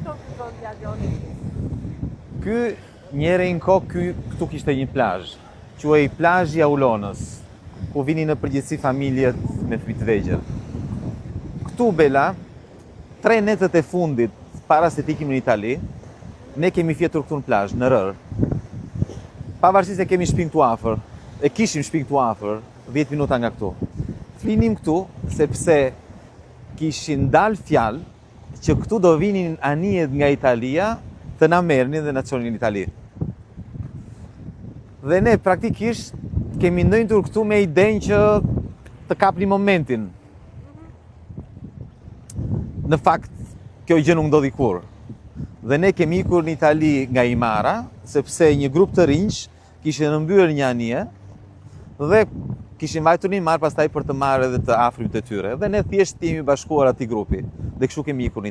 shkon ky vend i avionit? Ky njëre në kohë këtu kishte një plazh, quhej plazhi i Aulonës, ku vinin në përgjithësi familjet me fëmijë të vegjël. Këtu Bela, 3 netët e fundit para se të ikim në Itali, ne kemi fjetur këtu në plazh, në rër. Pavarësisht se kemi shtëpinë këtu afër, e kishim shtëpinë këtu afër, 10 minuta nga këtu. Flinim këtu sepse kishin dalë fjalë që këtu do vinin anijet nga Italia të na merrnin dhe na çonin në Itali. Dhe ne praktikisht kemi ndënjtur këtu me idenë që të kapni momentin. Në fakt, kjo gjë nuk ndodhi kurrë. Dhe ne kemi ikur në Itali nga Imara, sepse një grup të rinj kishin mbyer një anije dhe kishin vajtur në Imar pastaj për të marrë edhe të afërmit e tyre. Dhe ne thjesht jemi bashkuar atij grupi. Dhe kështu kemi ikur në Itali.